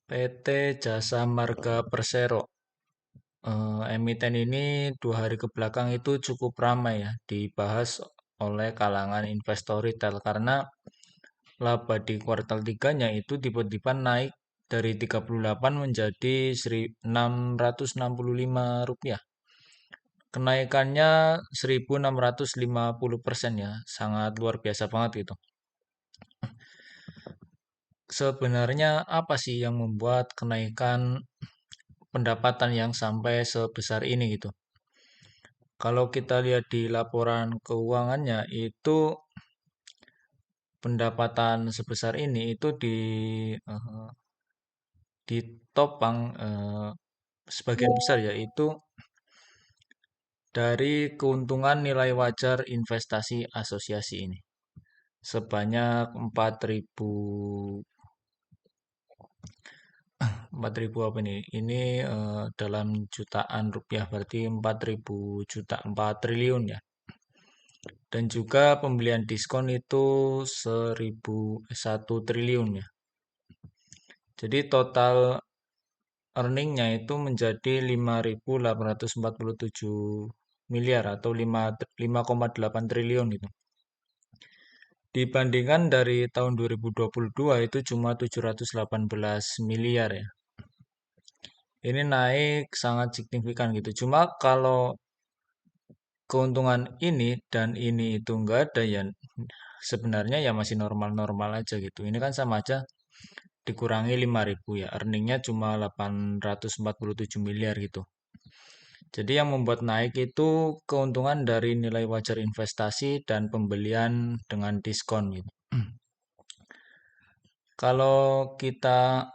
PT Jasa Marga Persero. Emiten ini 2 hari ke belakang itu cukup ramai ya dibahas oleh kalangan investor retail karena laba di kuartal tiganya itu tiba-tiba naik dari 38 menjadi 665 rupiah. Kenaikannya 1650% ya, sangat luar biasa banget gitu. Sebenarnya apa sih yang membuat kenaikan pendapatan yang sampai sebesar ini gitu? Kalau kita lihat di laporan keuangannya itu pendapatan sebesar ini itu eh, ditopang sebagian besar yaitu dari keuntungan nilai wajar investasi asosiasi ini sebanyak 4.000 apa ini? Ini dalam jutaan rupiah berarti 4.000 juta 4 triliun ya. Dan juga pembelian diskon itu 1 triliun ya. Jadi total earningnya itu menjadi 5.847 miliar atau 5,8 triliun gitu. Dibandingkan dari tahun 2022 itu cuma 718 miliar ya. Ini naik sangat signifikan gitu. Cuma kalau keuntungan ini dan ini itu enggak ada ya sebenarnya ya masih normal-normal aja gitu. Ini kan sama aja dikurangi 5.000 ya. Earningnya cuma 847 miliar gitu. Jadi yang membuat naik itu keuntungan dari nilai wajar investasi dan pembelian dengan diskon gitu. Kalau kita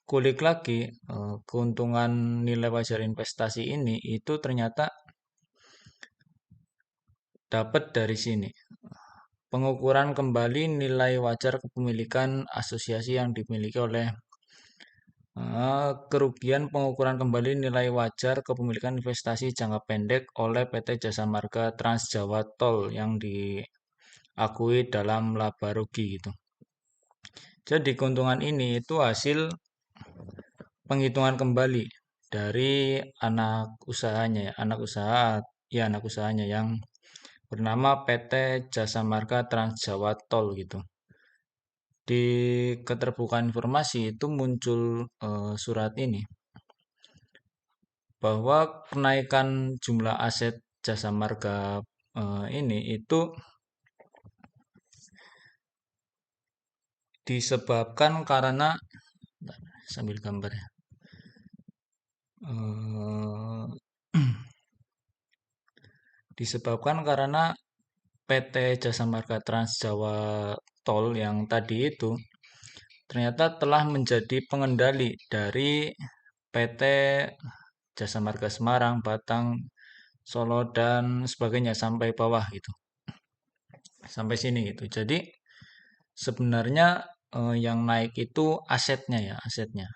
kulik lagi keuntungan nilai wajar investasi ini itu ternyata dapat dari sini. Pengukuran kembali nilai wajar kepemilikan asosiasi yang dimiliki oleh kerugian pengukuran kembali nilai wajar kepemilikan investasi jangka pendek oleh PT Jasa Marga Trans Jawa Tol yang diakui dalam laba rugi gitu. Jadi keuntungan ini itu hasil penghitungan kembali dari anak usahanya ya, anak usahanya yang bernama PT Jasa Marga Trans Jawa Tol gitu. Di keterbukaan informasi itu muncul surat ini bahwa kenaikan jumlah aset Jasa Marga ini itu disebabkan karena sambil gambar ya. Eh, disebabkan karena PT Jasa Marga Trans Jawa Tol yang tadi itu ternyata telah menjadi pengendali dari PT Jasa Marga Semarang, Batang, Solo dan sebagainya sampai bawah gitu. Sampai sini gitu. Jadi sebenarnya yang naik itu asetnya ya, asetnya.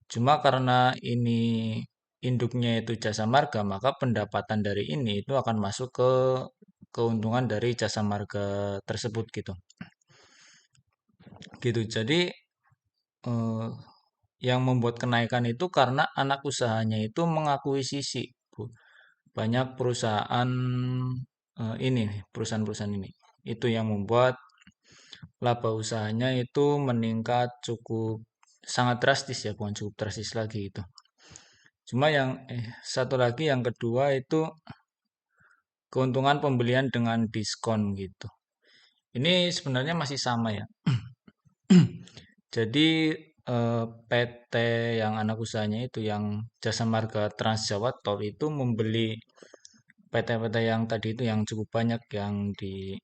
Cuma karena ini induknya itu jasa marga, maka pendapatan dari ini itu akan masuk ke keuntungan dari jasa marga tersebut gitu. Gitu. Jadi eh, yang membuat kenaikan itu karena anak usahanya itu mengakuisisi banyak perusahaan ini nih, perusahaan-perusahaan ini. Itu yang membuat laba usahanya itu meningkat cukup sangat drastis ya, bukan cukup drastis lagi itu. Cuma yang satu lagi yang kedua itu keuntungan pembelian dengan diskon gitu. Ini sebenarnya masih sama ya. Jadi PT yang anak usahanya itu yang Jasa Marga Trans Jawa Tol itu membeli PT-PT yang tadi itu yang cukup banyak yang di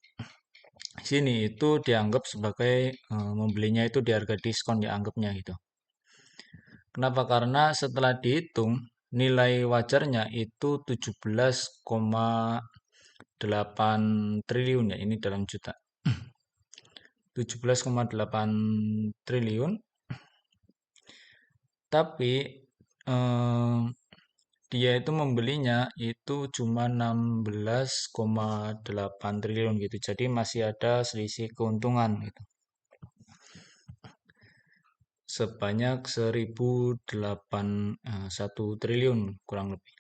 sini itu dianggap sebagai membelinya itu di harga diskon ya anggapnya gitu. Kenapa? Karena setelah dihitung nilai wajarnya itu 17,8 triliun ya ini dalam juta. 17,8 triliun tapi eh, dia itu membelinya itu cuma 16,8 triliun gitu. Jadi masih ada selisih keuntungan gitu. sebanyak 1 triliun kurang lebih.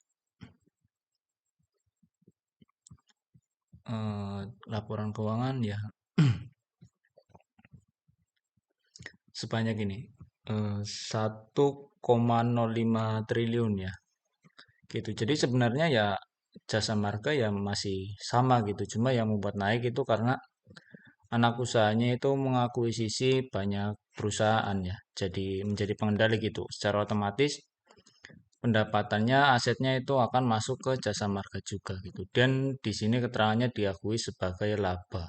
Laporan keuangan ya sebanyak ini 1,05 triliun ya gitu. Jadi sebenarnya ya jasa marga ya masih sama gitu. Cuma yang membuat naik itu karena anak usahanya itu mengakuisisi banyak perusahaan ya. Jadi menjadi pengendali gitu. Secara otomatis pendapatannya asetnya itu akan masuk ke jasa marga juga gitu. Dan di sini keterangannya diakui sebagai laba.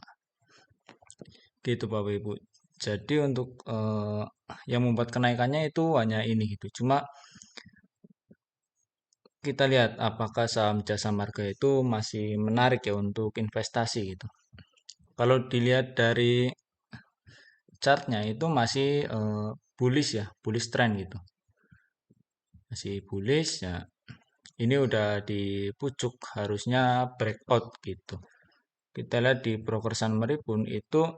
Gitu Bapak Ibu. Jadi untuk yang membuat kenaikannya itu hanya ini gitu. Cuma kita lihat apakah saham jasa marga itu masih menarik ya untuk investasi gitu. Kalau dilihat dari chartnya itu masih bullish ya, bullish trend gitu. Masih bullish ya. Ini udah di pucuk harusnya breakout gitu. Kita lihat di broker summary pun itu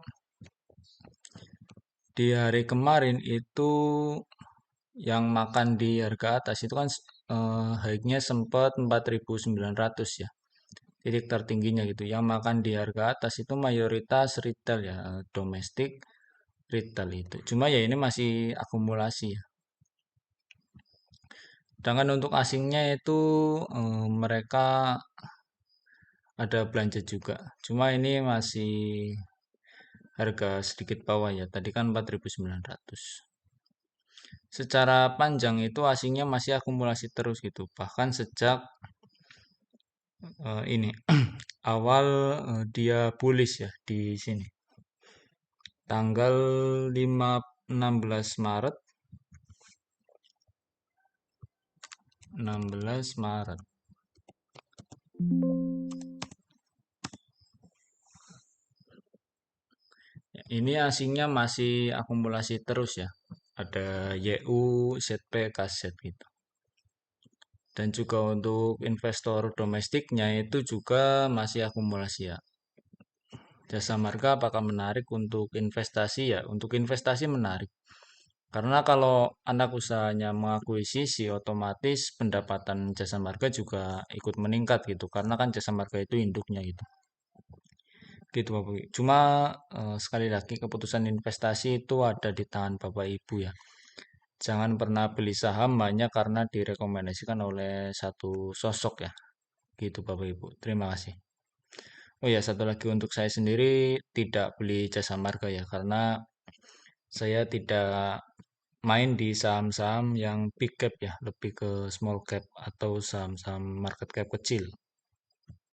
di hari kemarin itu yang makan di harga atas itu kan high-nya sempat 4.900 ya. Titik tertingginya gitu. Yang makan di harga atas itu mayoritas retail ya, domestik retail itu. Cuma ya ini masih akumulasi ya. Sedangkan untuk asingnya itu mereka ada belanja juga. Cuma ini masih harga sedikit bawah ya. Tadi kan 4.900. Secara panjang itu asingnya masih akumulasi terus gitu. Bahkan sejak ini awal dia bullish ya di sini. Tanggal 16 Maret 16 Maret. Ya, ini asingnya masih akumulasi terus ya. Ada YU, ZP, KZ gitu. Dan juga untuk investor domestiknya itu juga masih akumulasi ya. Jasa marga apakah menarik untuk investasi ya? Untuk investasi menarik. Karena kalau anak usahanya mengakuisisi, otomatis pendapatan jasa marga juga ikut meningkat gitu. Karena kan jasa marga itu induknya gitu. Gitu Bapak Ibu. Cuma sekali lagi keputusan investasi itu ada di tangan Bapak Ibu ya. Jangan pernah beli saham hanya karena direkomendasikan oleh satu sosok ya. Gitu Bapak Ibu. Terima kasih. Oh ya, satu lagi untuk saya sendiri tidak beli jasa marga ya. Karena saya tidak main di saham-saham yang big cap ya. Lebih ke small cap atau saham-saham market cap kecil.